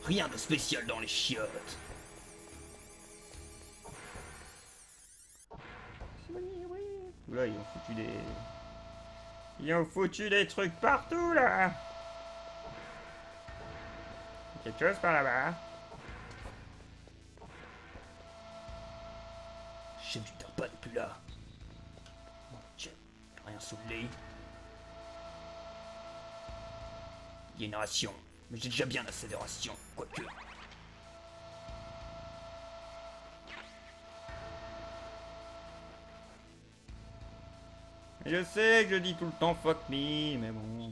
Rien de spécial dans les chiottes. Oula, ils ont foutu des... Ils ont foutu des trucs partout, là. Quelque chose par là-bas. Chef du tapas n'est plus là. Mon Dieu, rien sous le lit. Il y a une ration, mais j'ai déjà bien assez de rations, quoique. Je sais que je dis tout le temps fuck me, mais bon...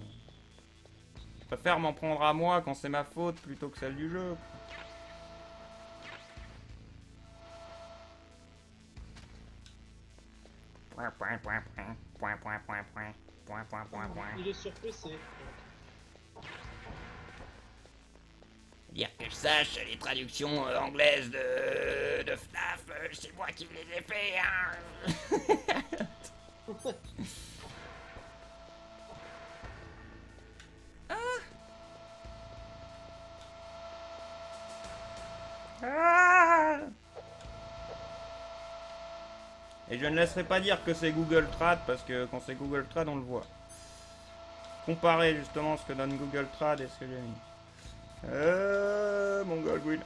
Je préfère m'en prendre à moi quand c'est ma faute plutôt que celle du jeu. Il est sur PC. Dire que je sache, les traductions anglaises de FNAF, c'est moi qui les ai fait, hein. Ah! Et je ne laisserai pas dire que c'est Google Trad, parce que quand c'est Google Trad, on le voit. Comparer justement ce que donne Google Trad et ce que j'ai mis. Mongol Green.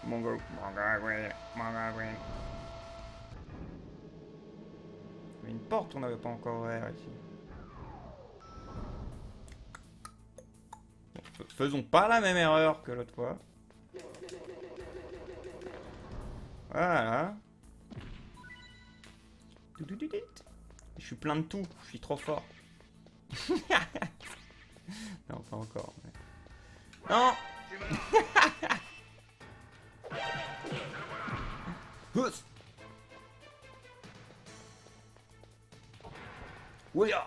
Il y a une porte, on n'avait pas encore ouvert ici. Bon, faisons pas la même erreur que l'autre fois. Voilà. Je suis plein de tout, je suis trop fort. Non, pas encore. Mais... Non. Ouya.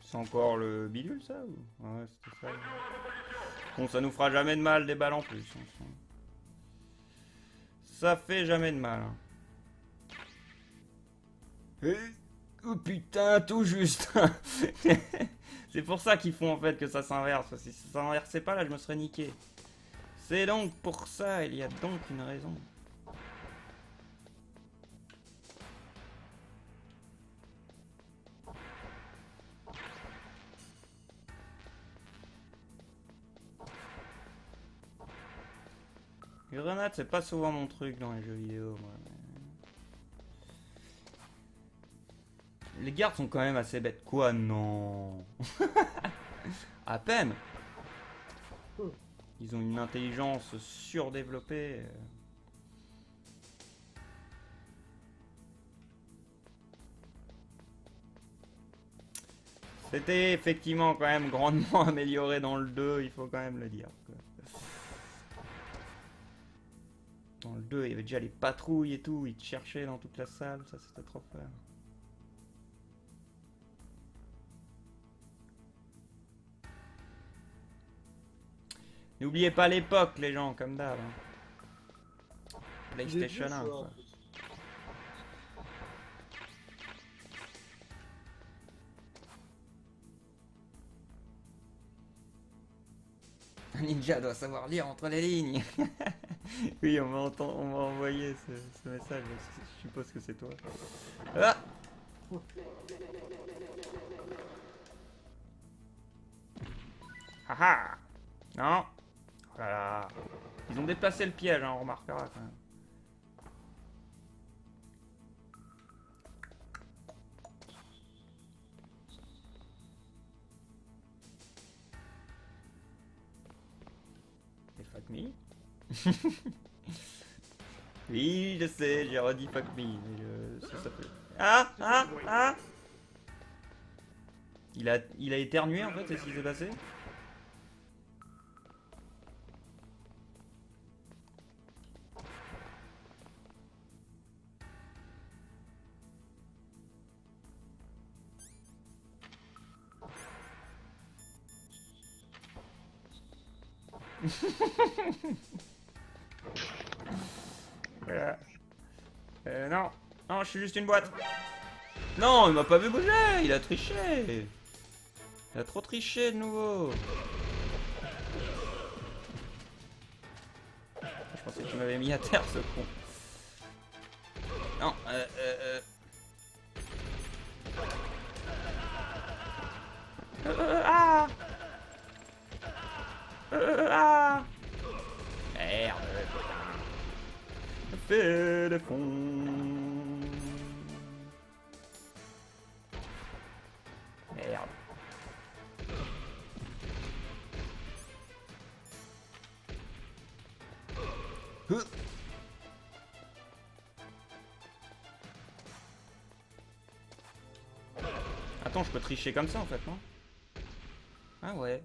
C'est encore le bidule ça ou... Ouais, c'était ça. Bon, ça nous fera jamais de mal des balles en plus. Ça fait jamais de mal. Hein. Oh putain, tout juste. C'est pour ça qu'ils font en fait que ça s'inverse. Si ça s'inversait pas là, je me serais niqué. C'est donc pour ça, il y a donc une raison. Les grenades, c'est pas souvent mon truc dans les jeux vidéo, moi. Les gardes sont quand même assez bêtes. Quoi? Non. À peine. Ils ont une intelligence surdéveloppée. C'était effectivement quand même grandement amélioré dans le 2, il faut quand même le dire. Dans le 2, il y avait déjà les patrouilles et tout, ils te cherchaient dans toute la salle, ça c'était trop fort. N'oubliez pas l'époque, les gens, comme d'hab. Hein. PlayStation 1, quoi. Un ninja doit savoir lire entre les lignes. Oui, on m'a envoyé ce message, je suppose que c'est toi. Ah! Haha! Non! Oh là là! Ils ont déplacé le piège, hein, on remarquera quand même. Et fuck me? Oui, je sais, j'ai redit fuck me, mais ça fait... Ah! Ah! Ah! Il a éternué en fait, c'est ce qui s'est passé? Voilà. Non, non, je suis juste une boîte. Non, il m'a pas vu bouger, il a triché. Il a trop triché de nouveau. Je pensais que tu m'avais mis à terre ce con. Non, ah ah merde, putain. Fais le fond. Merde. Attends, je peux tricher comme ça en fait, non? Ah ouais.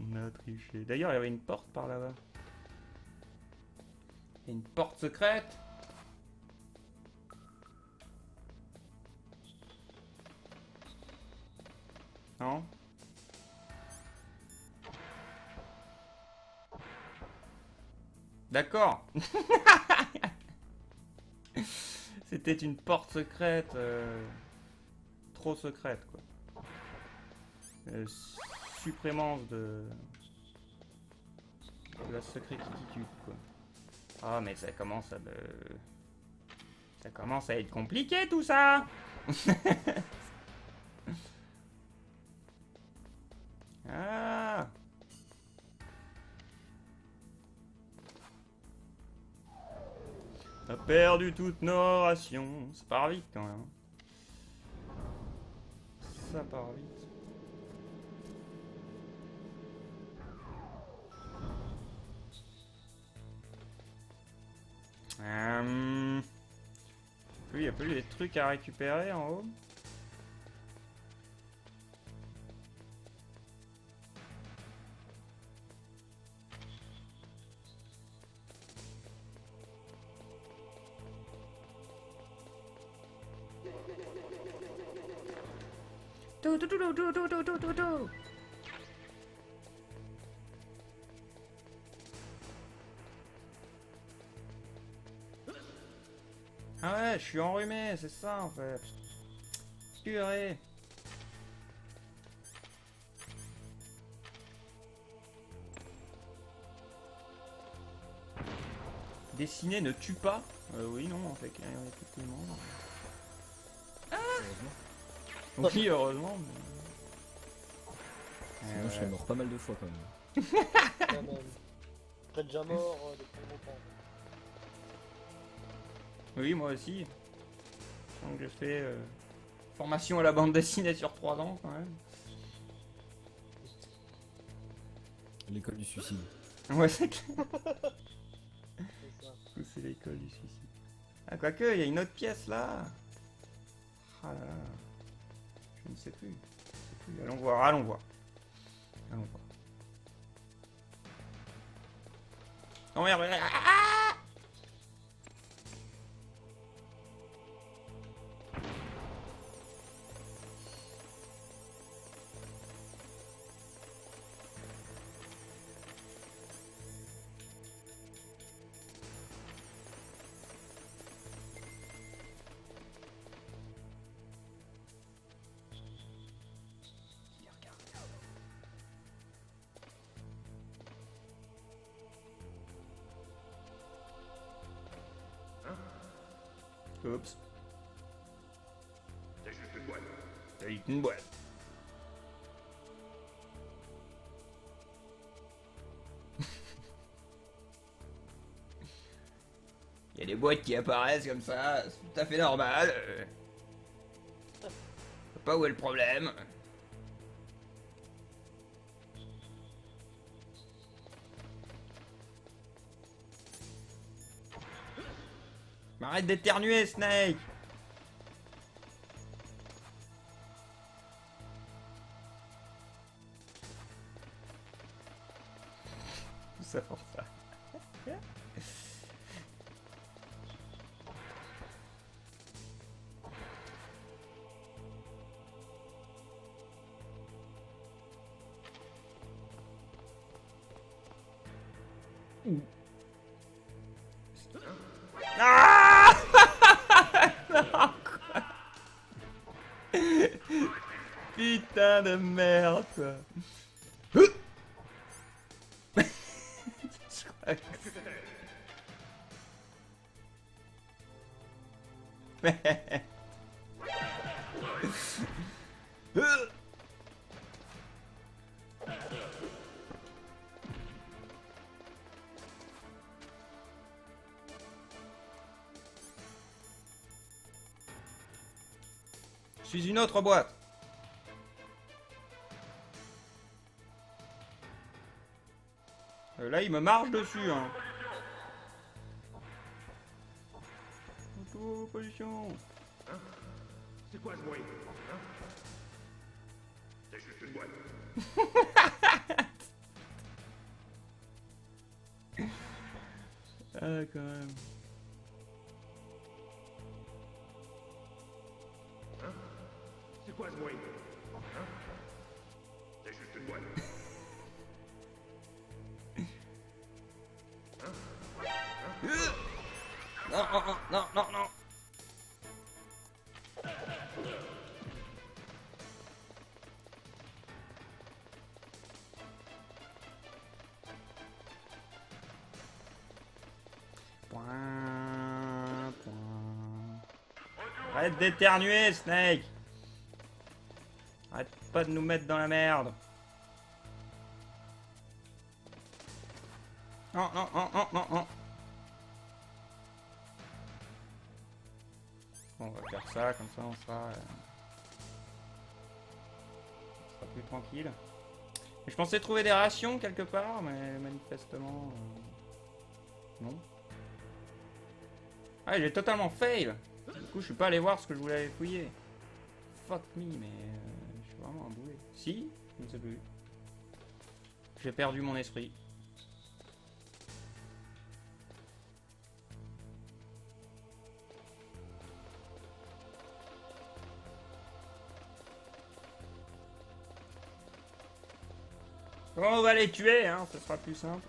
On a triché. D'ailleurs, il y avait une porte par là-bas. Il y a une porte secrète. Non? D'accord. C'était une porte secrète. Trop secrète, quoi. Suprémence de la secrétitude, quoi. Ah, mais ça commence à me... Ça commence à être compliqué, tout ça. Ah. On a perdu toutes nos rations. Ça part vite, quand même. Ça part vite. Il y a plus des trucs à récupérer en haut. Ah ouais, je suis enrhumé, c'est ça en fait. Purée. Dessiner ne tue pas. Oui, non, en fait, effectivement. Ah oui, heureusement. Mais... Sinon, je serais mort pas mal de fois quand même. Quand même. Je serais déjà mort depuis longtemps. Oui, moi aussi. Donc j'ai fait formation à la bande dessinée sur 3 ans quand même. L'école du suicide. Ouais, c'est clair. C'est ça. C'est l'école du suicide. Ah, quoique, il y a une autre pièce là. Ah là là. Je ne sais plus. Allons voir, allons voir. Allons voir. Oh merde. Ah! Oups. C'est juste une boîte. T'as eu une boîte. Il y a des boîtes qui apparaissent comme ça, c'est tout à fait normal. Je sais pas où est le problème. Mais arrête d'éternuer, Snake! Tout ça pour ça. Ah non, quoi. putain de merde, quoi. Je crois que... Je suis une autre boîte. Là, il me marche dessus, hein. Position. C'est quoi ce bruit? C'est juste une boîte. Ah, quand même. C'est quoi ce bruit? C'est juste une boîte. Non, non, non, non, non. Point, point. Arrête d'éternuer, Snake. Arrête pas de nous mettre dans la merde. Non, non, non, non, non, non. Bon, on va faire ça, comme ça on sera plus tranquille. Et je pensais trouver des rations quelque part, mais manifestement... non. Ah, j'ai totalement fail. Du coup, je suis pas allé voir ce que je voulais aller fouiller. Fuck me, mais je suis vraiment un boulet. Si, je ne sais plus. J'ai perdu mon esprit. Bon, on va les tuer, hein, ce sera plus simple.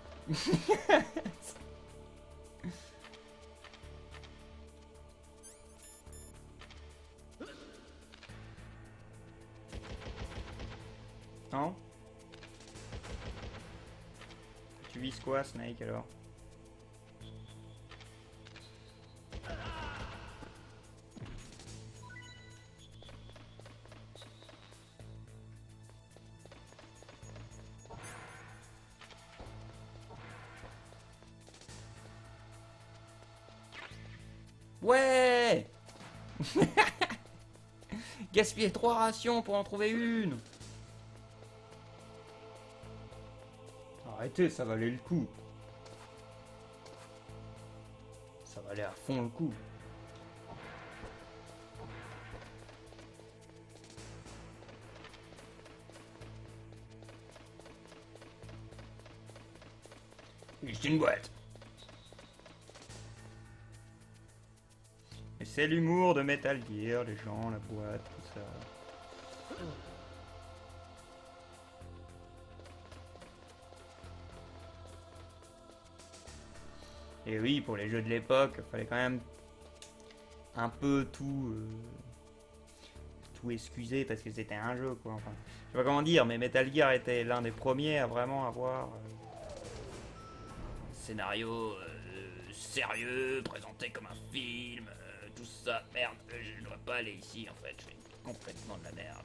Non? Tu vises quoi, Snake, alors? Ouais. Gaspiller 3 rations pour en trouver une. Arrêtez, ça valait le coup. Ça valait à fond le coup. Juste une boîte. Et c'est l'humour de Metal Gear, les gens, la boîte, tout ça. Et oui, pour les jeux de l'époque, il fallait quand même un peu tout excuser parce que c'était un jeu, quoi. Enfin, je sais pas comment dire, mais Metal Gear était l'un des premiers à vraiment avoir un scénario sérieux, présenté comme un film, tout ça. Merde, je ne dois pas aller ici en fait, je fais complètement de la merde.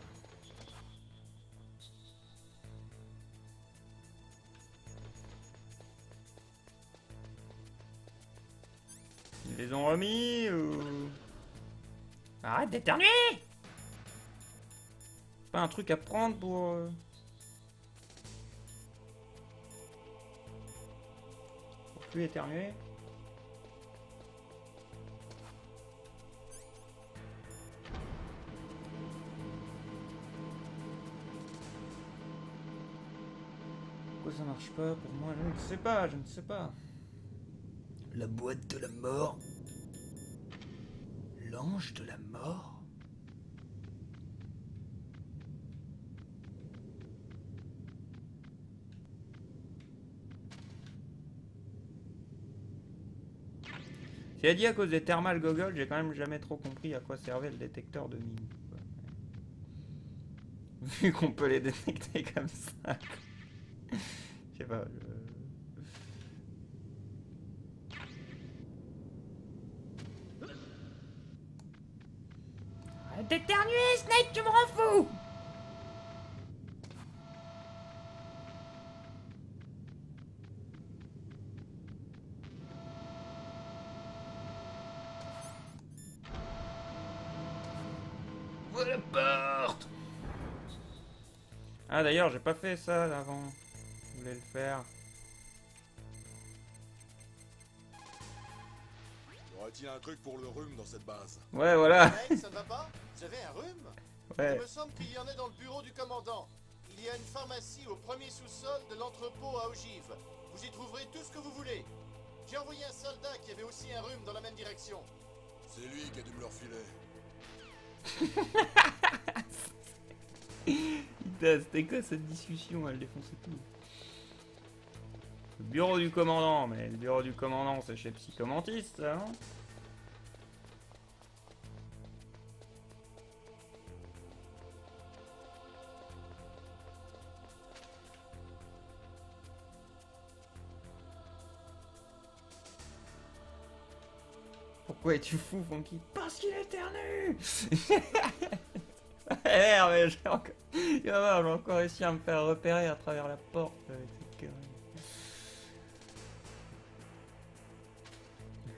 Ils les ont remis ou... Arrête d'éternuer! Pas un truc à prendre pour... pour plus éternuer? Pourquoi ça marche pas pour moi? Je ne sais pas, je ne sais pas. La boîte de la mort. L'ange de la mort. J'ai dit à cause des thermal goggles, j'ai quand même jamais trop compris à quoi servait le détecteur de mine. Vu qu'on peut les détecter comme ça. Je sais pas. Arrête d'éternuer, Snake, tu me rends fou! Ouvre la porte! Ah d'ailleurs, j'ai pas fait ça avant. Je voulais le faire. Y aura-t-il un truc pour le rhume dans cette base? Ouais, voilà. Mec, ça ne va pas? Vous avez un rhume? Ouais. Il me semble qu'il y en a dans le bureau du commandant. Il y a une pharmacie au premier sous-sol de l'entrepôt à ogive. Vous y trouverez tout ce que vous voulez. J'ai envoyé un soldat qui avait aussi un rhume dans la même direction. C'est lui qui a dû me le refiler. Putain, c'était quoi cette discussion? Elle défonçait tout. Le bureau du commandant, mais le bureau du commandant c'est chez Psychomantis, ça, non? Pourquoi es-tu fou, Funky? Parce qu'il éternue. Merde, mais j'ai encore... j'ai encore réussi à me faire repérer à travers la porte avec cette connerie.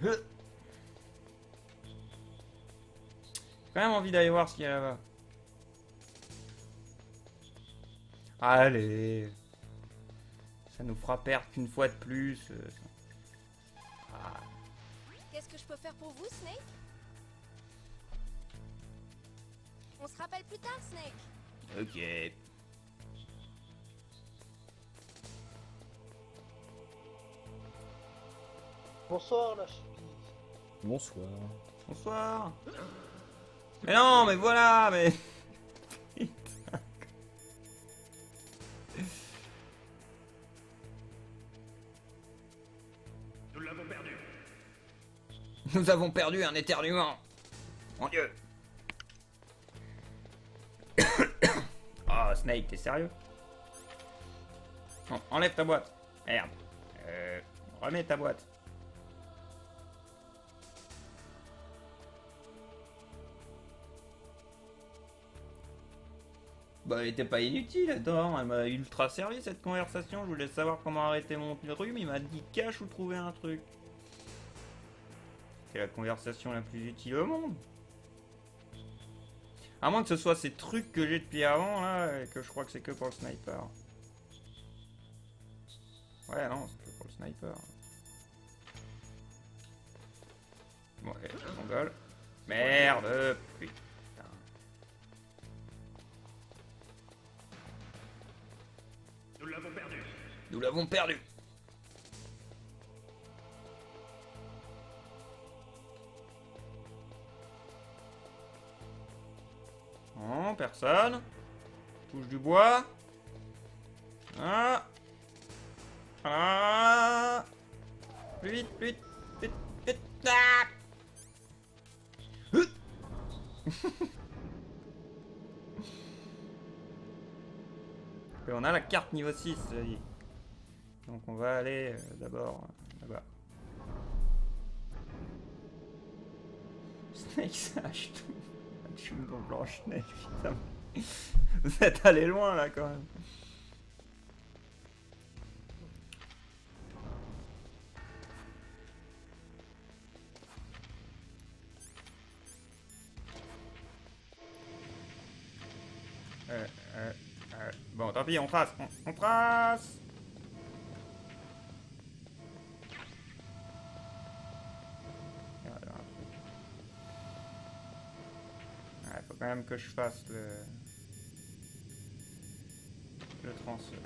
J'ai quand même envie d'aller voir ce qu'il y a là-bas. Allez. Ça nous fera perdre qu'une fois de plus. Ah. Qu'est-ce que je peux faire pour vous, Snake? On se rappelle plus tard, Snake. Ok. Bonsoir, la chipie. Bonsoir. Bonsoir. Mais non, mais voilà, mais... Putain. Nous l'avons perdu. Nous avons perdu un éternuement. Mon Dieu. Oh, Snake, t'es sérieux? Non, enlève ta boîte. Merde. Remets ta boîte. Bah, elle était pas inutile, attends, elle m'a ultra servi cette conversation. Je voulais savoir comment arrêter mon rhume, il m'a dit cache ou trouver un truc. C'est la conversation la plus utile au monde. À moins que ce soit ces trucs que j'ai depuis avant, là, et que je crois que c'est que pour le sniper. Ouais, non, c'est que pour le sniper. Bon, allez, je s'envole. Merde, putain. Nous l'avons perdu. Nous l'avons perdu. Non, personne. Touche du bois. Ah. Ah. Plus vite, plus vite, vite, vite. Ah. Et on a la carte niveau 6, ça dit. Donc on va aller d'abord là-bas. Snake sache tout. Je me dans Blanche-Neige, putain. Vous êtes allé loin là quand même. Bon, tant pis, on trace. On trace. Ouais, faut quand même que je fasse le transfert.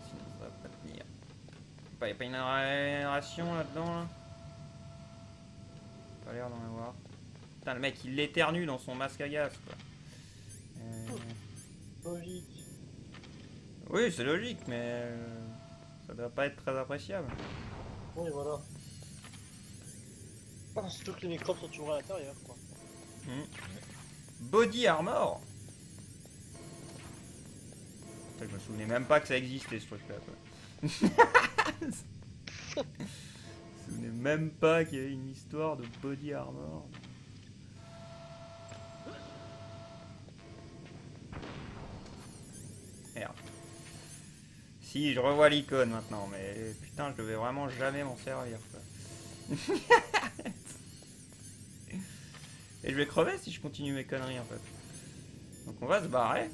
Sinon ça va pas tenir. Y'a pas une narration là-dedans là? Pas l'air d'en avoir. Putain, le mec il l'éternue dans son masque à gaz quoi. Logique. Oui, c'est logique, mais ça doit pas être très appréciable. Oui, voilà. Surtout que les microbes sont toujours à l'intérieur, quoi. Body armor. Putain, je me souvenais même pas que ça existait ce truc-là, quoi. Je me souvenais même pas qu'il y avait une histoire de body armor. Merde. Si, je revois l'icône maintenant, mais putain, je devais vraiment jamais m'en servir, quoi. Et je vais crever si je continue mes conneries, en fait. Donc on va se barrer.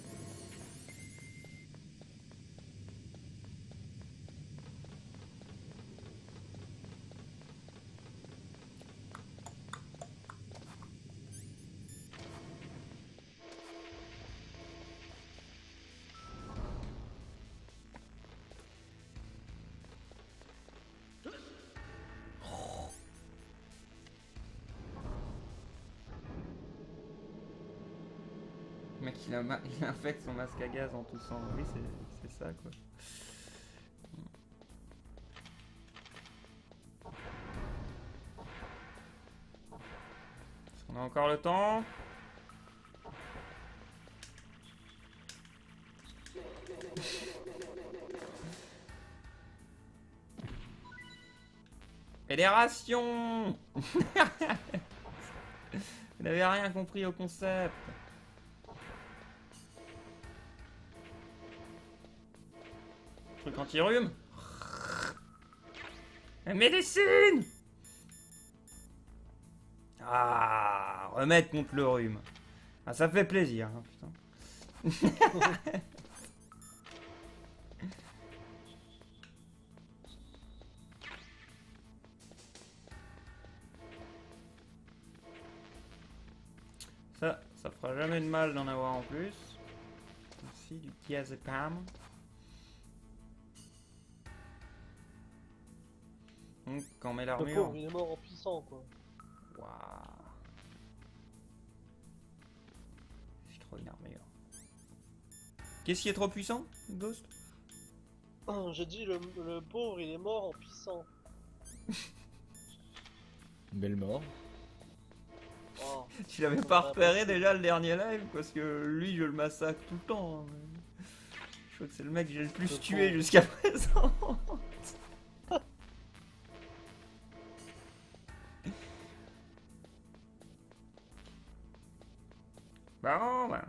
Le mec il infecte son masque à gaz en toussant. Oui, c'est ça quoi. Est-ce qu'on a encore le temps? Fédération. Vous n'avez rien compris au concept. Truc anti-rhume. La médecine. Ah, remède contre le rhume. Ah, ça fait plaisir, hein, putain. Ça fera jamais de mal d'en avoir en plus. Aussi du diazépam. Donc quand on met Le l'armure. pauvre, il est mort en puissant, quoi. Waouh. J'ai trop une armure. Qu'est-ce qui est trop puissant, Ghost? J'ai dit le pauvre, il est mort en puissant. Belle mort. Oh. Je l'avais pas repéré déjà le dernier live parce que lui je le massacre tout le temps. Hein. Je crois que c'est le mec que j'ai le plus tué jusqu'à présent. Bon, ben.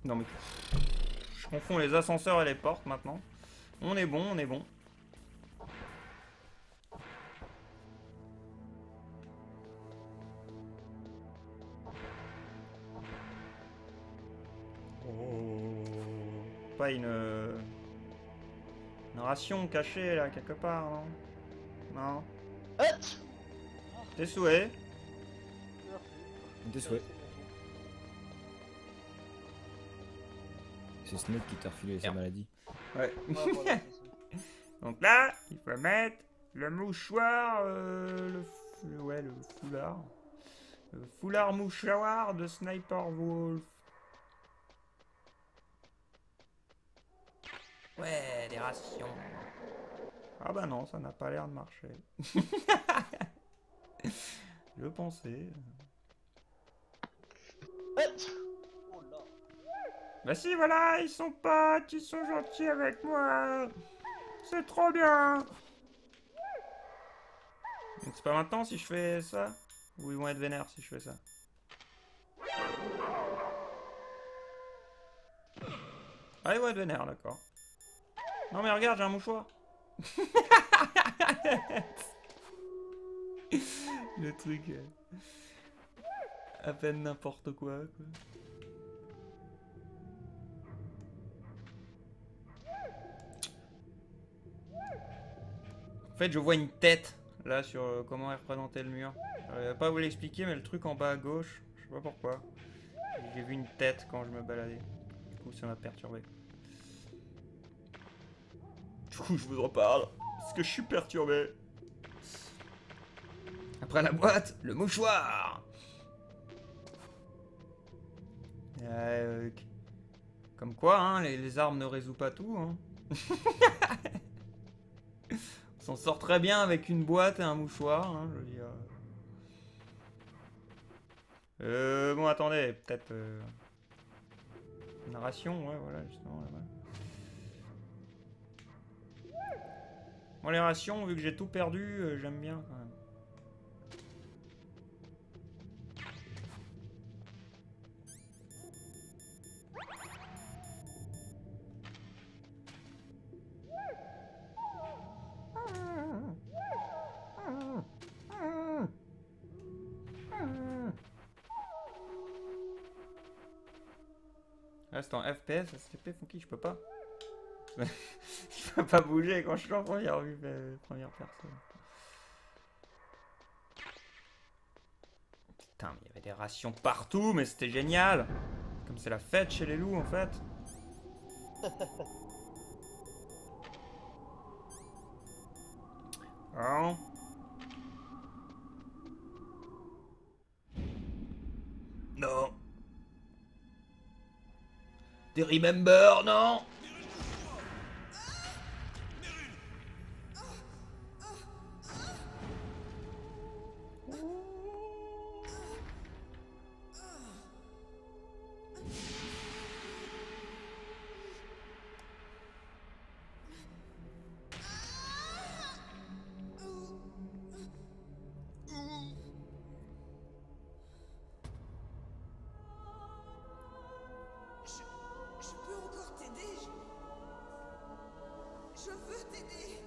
Non mais... Je confonds les ascenseurs et les portes maintenant. On est bon, on est bon. Oh. Pas une ration cachée là quelque part, non? Non. Tes souhaits. Tes souhaits. C'est Snape qui t'a refilé sa maladie. Ouais. Ah, voilà, c'est ça. Donc là, il faut mettre le mouchoir, ouais, le foulard. Le foulard mouchoir de Sniper Wolf. Ouais, des rations. Ah bah non, ça n'a pas l'air de marcher. Je pensais. Oh là. Bah si, voilà, ils sont potes, ils sont gentils avec moi. C'est trop bien. Donc c'est pas maintenant si je fais ça? Ou ils vont être vénères si je fais ça? Ah ils vont être vénères, d'accord. Non mais regarde, j'ai un mouchoir. Le truc... à peine n'importe quoi, quoi. En fait, je vois une tête, là, sur comment est représenté le mur. Je vais pas vous l'expliquer, mais le truc en bas à gauche, je sais pas pourquoi. J'ai vu une tête quand je me baladais. Du coup, ça m'a perturbé. Du coup, je vous en parle, parce que je suis perturbé. Après la boîte, le mouchoir. Comme quoi, hein, les armes ne résout pas tout. Hein. On s'en sort très bien avec une boîte et un mouchoir. Hein, je veux dire. Bon, attendez, peut-être. Une ration, ouais, voilà, justement, là-bas. Bon, les rations, vu que j'ai tout perdu, j'aime bien, quand même. Là, c'est en FPS, STP, Funky, je peux pas. Je peux pas bouger quand je suis en première vue, première personne. Putain, mais il y avait des rations partout, mais c'était génial. Comme c'est la fête chez les loups, en fait. Oh. Non. Des remember, non? Je peux encore t'aider. Je veux t'aider.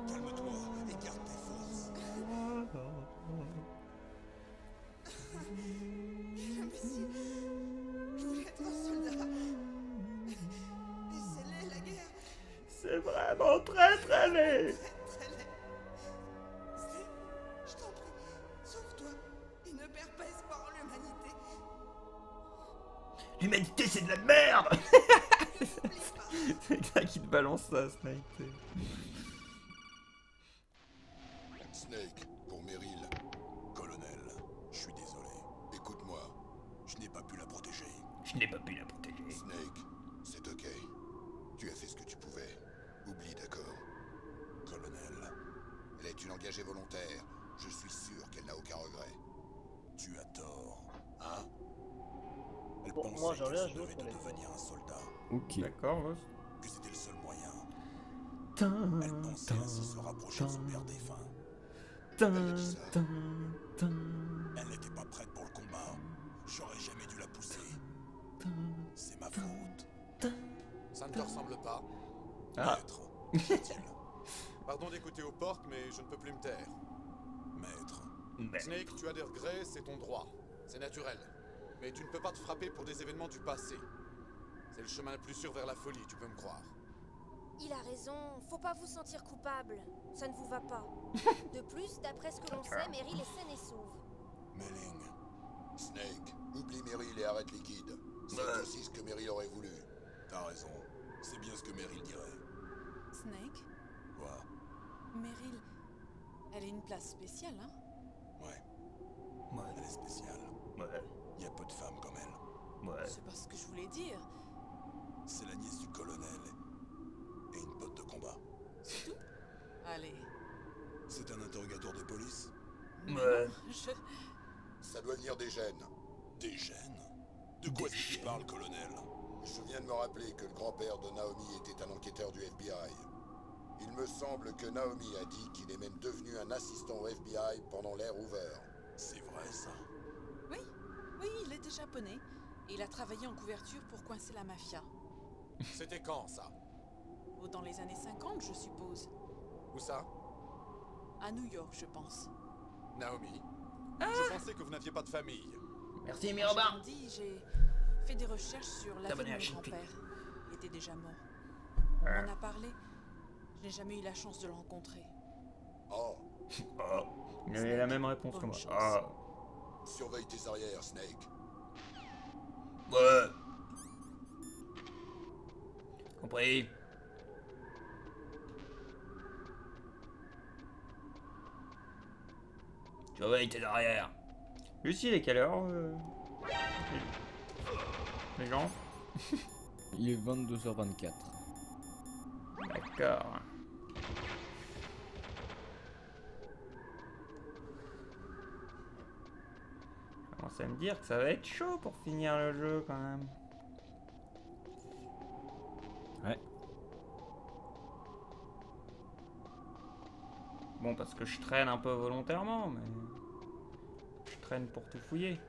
Calme-toi et garde tes forces. Imbécile. Je voulais être un soldat. Et c'est laid, la guerre. C'est vraiment très très laid. Très laid. Steve, je t'en prie, sauve-toi et ne perds pas espoir en l'humanité. L'humanité, c'est de la merde. N'oublie pas. C'est le gars qui te balance ça, Snake. Snake, pour Meryl. Colonel, je suis désolé. Écoute-moi, je n'ai pas pu la protéger. Je n'ai pas pu la protéger. Snake, c'est ok. Tu as fait ce que tu pouvais. Oublie, d'accord? Colonel, elle est une engagée volontaire. Je suis sûr qu'elle n'a aucun regret. Tu as tort, hein? Elle Bon, pensait moi, j'ai rien qu'elle se joué devait pour de les devenir un soldat, Ok. D'accord, Ross. que c'était le seul moyen. Elle pensait ainsi se rapprocher de son père défunt. Elle n'était pas prête pour le combat. J'aurais jamais dû la pousser. C'est ma faute. Ça ne te ressemble pas. Ah. Maître, dit-il. Pardon d'écouter aux portes, mais je ne peux plus me taire. Maître, Snake, tu as des regrets, c'est ton droit. C'est naturel. Mais tu ne peux pas te frapper pour des événements du passé. C'est le chemin le plus sûr vers la folie, tu peux me croire. Il a raison, faut pas vous sentir coupable. Ça ne vous va pas. De plus, d'après ce que l'on sait, Meryl est saine et sauve. Melling. Snake, oublie Meryl et arrête Liquide. C'est aussi ce que Meryl aurait voulu. T'as raison. C'est bien ce que Meryl dirait. Snake, Quoi? Meryl, elle a une place spéciale, hein? Ouais. Elle est spéciale. Ouais. Il y a peu de femmes comme elle. Ouais. C'est pas ce que je voulais dire. C'est la nièce du colonel et une pote de combat. C'est tout? Allez. C'est un interrogatoire de police? Mais Ouais. non, Ça doit venir des gènes. Des gènes? De quoi est-ce que tu parles, colonel? Je viens de me rappeler que le grand-père de Naomi était un enquêteur du FBI. Il me semble que Naomi a dit qu'il est même devenu un assistant au FBI pendant l'ère Hoover. C'est vrai, ça? Oui, oui, il était japonais. Et il a travaillé en couverture pour coincer la mafia. C'était quand, ça? Oh, dans les années 50, je suppose. Où ça? À New York, je pense. Naomi? Je pensais que vous n'aviez pas de famille. Merci, Quand j'ai Mirobar. grandi, j'ai fait des recherches sur la vie T'abonner de à mon Chippy. grand-père. Il était déjà mort. On en a parlé. Je n'ai jamais eu la chance de le rencontrer. Oh, Oh. Il avait la même réponse que Bonne moi. chance. Ah. surveille tes arrières, Snake. Ouais. Compris. Surveille tes arrières. Lucie, il est quelle heure les gens? Il est 22h24. D'accord. commence à me dire que ça va être chaud pour finir le jeu quand même. Ouais. Bon, parce que je traîne un peu volontairement, mais... Je traîne pour tout fouiller.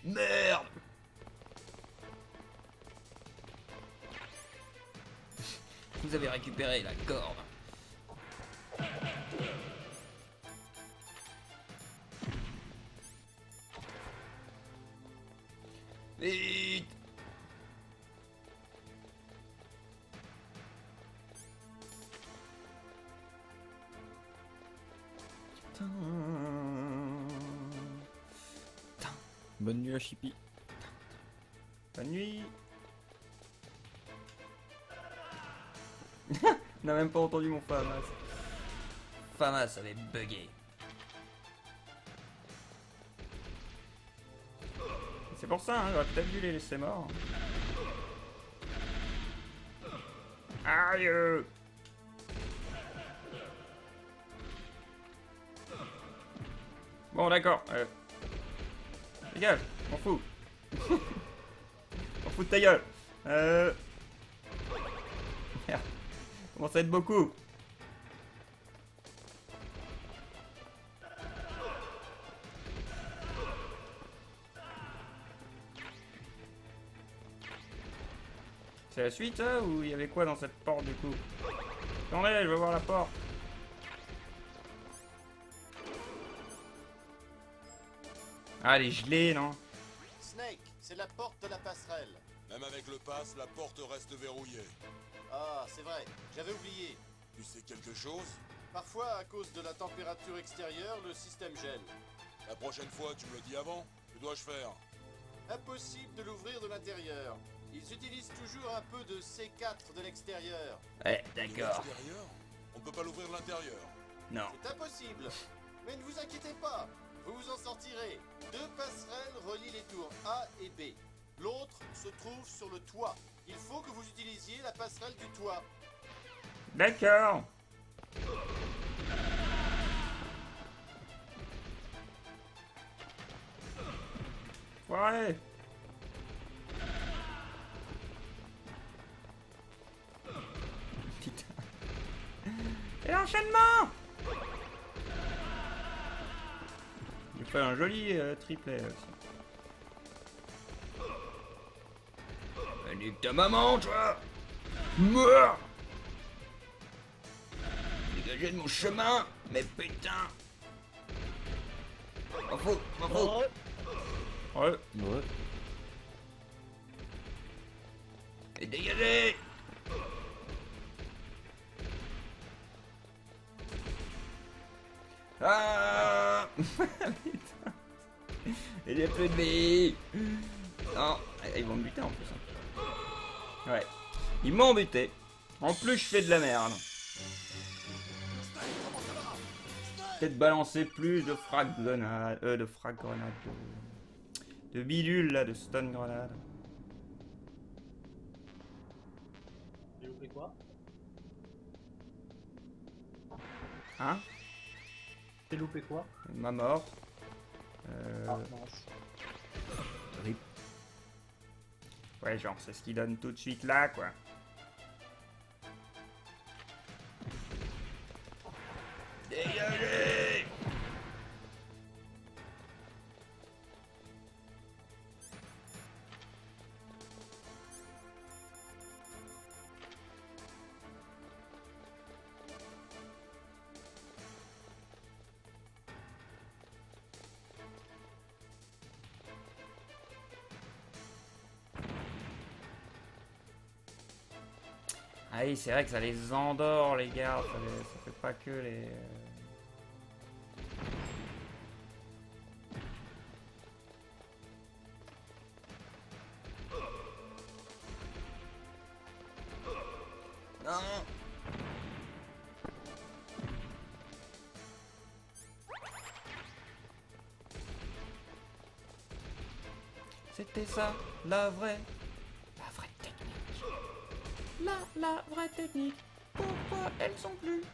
Merde! Vous avez récupéré la corde. Vite! Bonne nuit à Chippy. Bonne nuit. On n'a même pas entendu mon Famas. Famas avait bugué. C'est pour ça, hein, j'aurais peut-être dû les laisser morts. Aïe! Bon, d'accord. Dégage, m'en fous. M'en fous de ta gueule. Merde. Commence à être beaucoup. C'est la suite, ça, ou il y avait quoi dans cette porte, du coup? Attendez, je veux voir la porte. Ah, elle est gelée, non? Snake, c'est la porte de la passerelle. Même avec le pass, la porte reste verrouillée. Ah, c'est vrai, j'avais oublié. Tu sais quelque chose? Parfois, à cause de la température extérieure, le système gèle. La prochaine fois, tu me le dis avant. Que dois-je faire? Impossible de l'ouvrir de l'intérieur. Ils utilisent toujours un peu de C4 de l'extérieur. Ouais, De d'accord. l'extérieur? On ne peut pas l'ouvrir de l'intérieur. Non. C'est impossible. Mais ne vous inquiétez pas, vous vous en sortirez. 2 passerelles relient les tours A et B. L'autre se trouve sur le toit. Il faut que vous utilisiez la passerelle du toit. D'accord. Ouais. Putain. Et l'enchaînement! Il fait un joli triplet là, aussi. Nique ta maman, toi! Meurs! Dégagez de mon chemin, mais putain! M'en fous, m'en fous! Ouais. Ouais. Et dégagez! Ah! Putain! Il y a plus de vie! Non, Ils vont me buter en plus. Hein. Ouais. Ils m'ont buté. En plus, je fais de la merde. Peut-être balancer plus de frag grenade. De frag grenade. De bidule là, de stun grenade. J'ai loupé quoi? Hein? J'ai loupé quoi? Ma mort. Ah, mince. Rip. Ouais, genre, c'est ce qu'il donne tout de suite là, quoi. dégagez! Ah oui, c'est vrai que ça les endort, les gars. Ça fait pas que les... Non! C'était ça, la vraie technique. La vraie technique. Pourquoi elles sont plus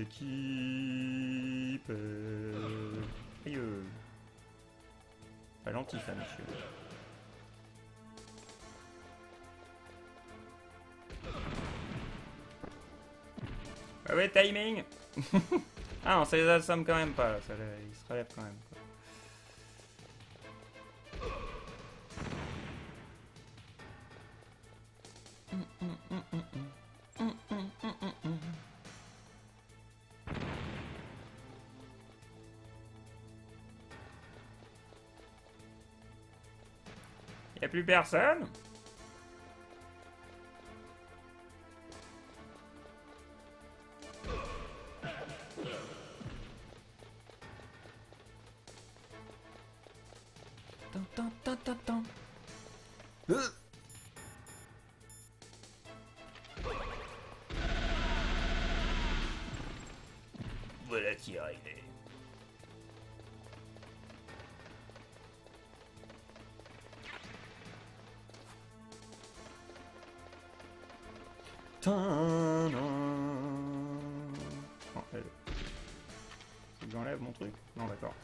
équipées? Aïe. Pas gentil ça, monsieur. Ah ouais, timing. Ah non, ça les assomme quand même pas, là. Ils se relèvent quand même. Quoi. Y'a plus personne? Voilà qui est arrivé. J'enlève mon truc. Non, d'accord.